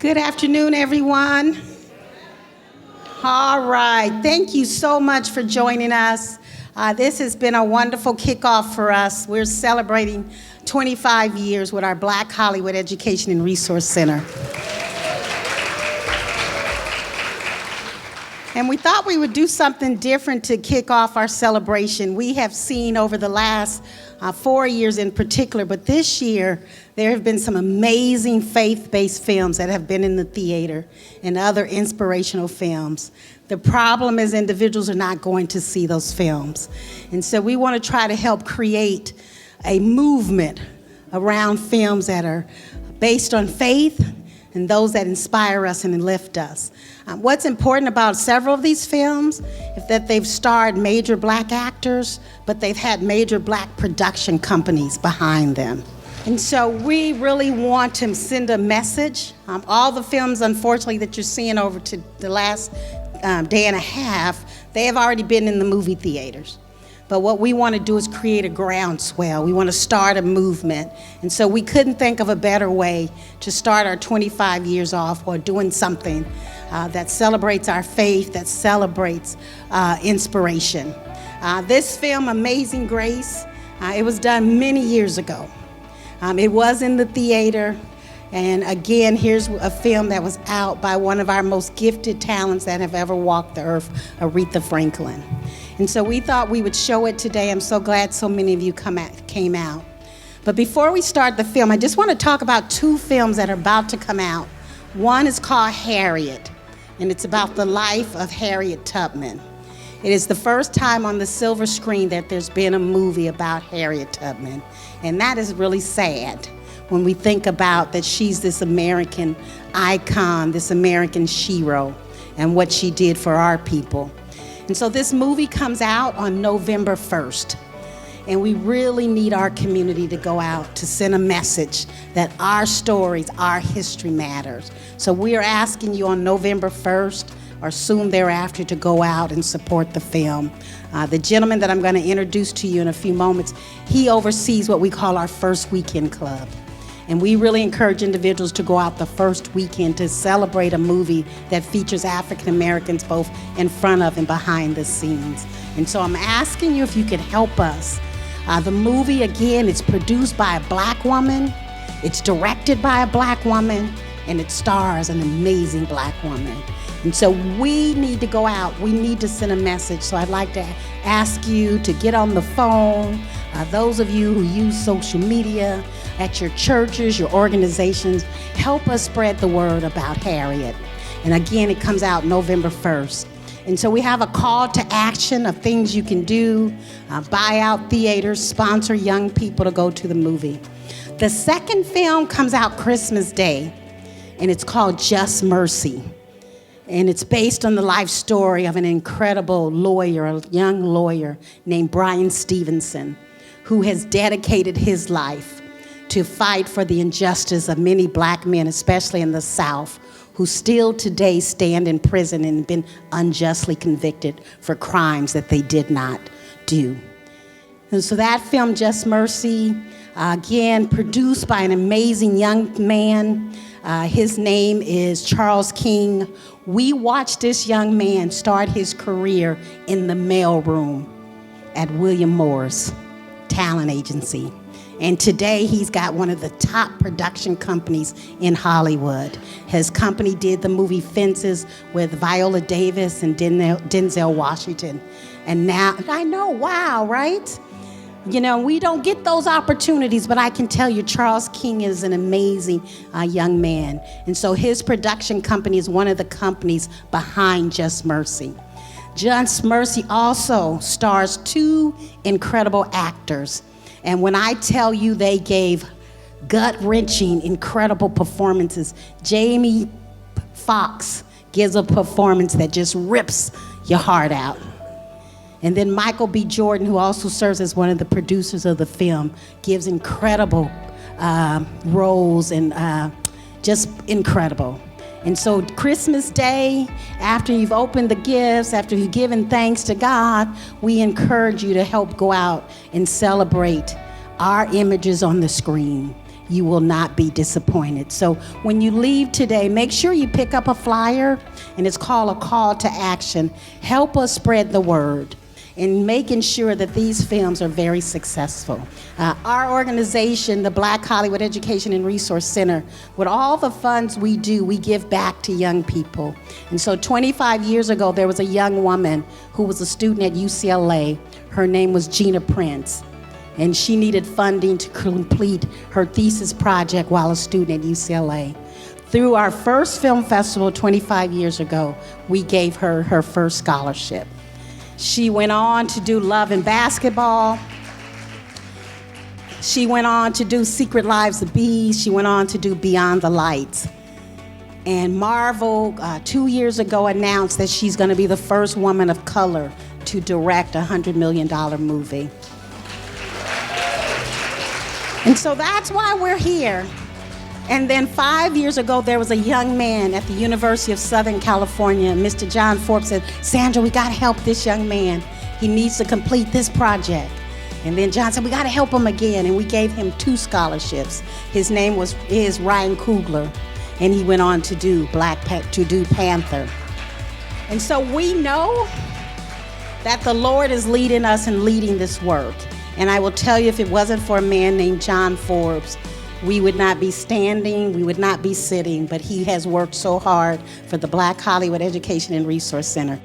Good afternoon, everyone. All right, thank you so much for joining us. This has been a wonderful kickoff for us. We're celebrating 25 years with our Black Hollywood Education and Resource Center. And we thought we would do something different to kick off our celebration. We have seen over the last 4 years in particular, but this year there have been some amazing faith-based films that have been in the theater and other inspirational films. The problem is individuals are not going to see those films. And so we want to try to help create a movement around films that are based on faith and those that inspire us and lift us. What's important about several of these films is that they've starred major Black actors, but they've had major Black production companies behind them. And so we really want to send a message. All the films, unfortunately, that you're seeing over to the last day and a half, they have already been in the movie theaters. But what we want to do is create a groundswell. We want to start a movement. And so we couldn't think of a better way to start our 25 years off or doing something that celebrates our faith, that celebrates inspiration. This film, Amazing Grace, it was done many years ago. It was in the theater. And again, here's a film that was out by one of our most gifted talents that have ever walked the earth, Aretha Franklin. And so we thought we would show it today. I'm so glad so many of you came out. But before we start the film, I just want to talk about two films that are about to come out. One is called Harriet, and it's about the life of Harriet Tubman. It is the first time on the silver screen that there's been a movie about Harriet Tubman, and that is really sad when we think about that she's this American icon, this American hero, and what she did for our people. And so this movie comes out on November 1st. And we really need our community to go out to send a message that our stories, our history matters. So we are asking you on November 1st or soon thereafter to go out and support the film. The gentleman that I'm going to introduce to you in a few moments, he oversees what we call our First Weekend Club. And we really encourage individuals to go out the first weekend to celebrate a movie that features African Americans both in front of and behind the scenes. And so I'm asking you if you could help us. The movie, again, it's produced by a Black woman, it's directed by a Black woman, and it stars an amazing Black woman. And so we need to go out, we need to send a message. So I'd like to ask you to get on the phone, those of you who use social media, at your churches, your organizations, help us spread the word about Harriet. And again, it comes out November 1st. And so we have a call to action of things you can do, buy out theaters, sponsor young people to go to the movie. The second film comes out Christmas Day, and it's called Just Mercy. And it's based on the life story of an incredible lawyer, a young lawyer named Brian Stevenson, who has dedicated his life to fight for the injustice of many Black men, especially in the South, who still today stand in prison and been unjustly convicted for crimes that they did not do. And so that film, Just Mercy, again, produced by an amazing young man. His name is Charles King. We watched this young man start his career in the mailroom at William Morris Talent Agency. And today he's got one of the top production companies in Hollywood. His company did the movie Fences with Viola Davis and Denzel Washington. And now, I know, wow, right? You know, we don't get those opportunities, but I can tell you Charles King is an amazing young man. And so his production company is one of the companies behind Just Mercy. Just Mercy also stars two incredible actors. And when I tell you they gave gut-wrenching, incredible performances, Jamie Foxx gives a performance that just rips your heart out. And then Michael B. Jordan, who also serves as one of the producers of the film, gives incredible roles and just incredible. And so Christmas Day, after you've opened the gifts, after you've given thanks to God, we encourage you to help go out and celebrate our images on the screen. you will not be disappointed. So when you leave today, make sure you pick up a flyer, and it's called A Call to Action. Help us spread the word in making sure that these films are very successful. Our organization, the Black Hollywood Education and Resource Center, with all the funds we do, we give back to young people. And so 25 years ago, there was a young woman who was a student at UCLA. Her name was Gina Prince, and she needed funding to complete her thesis project while a student at UCLA. Through our first film festival 25 years ago, we gave her her first scholarship. She went on to do Love and Basketball. She went on to do Secret Lives of Bees. She went on to do Beyond the Lights. And Marvel, 2 years ago, announced that she's going to be the first woman of color to direct a $100 million movie. And so that's why we're here. And then 5 years ago, there was a young man at the University of Southern California. Mr. John Forbes said, "Sandra, we got to help this young man. He needs to complete this project." And then John said, "We got to help him again." And we gave him 2 scholarships. His name is Ryan Coogler, and he went on to do Panther. And so we know that the Lord is leading us and leading this work. And I will tell you, if it wasn't for a man named John Forbes, we would not be standing, we would not be sitting, but he has worked so hard for the Black Hollywood Education and Resource Center.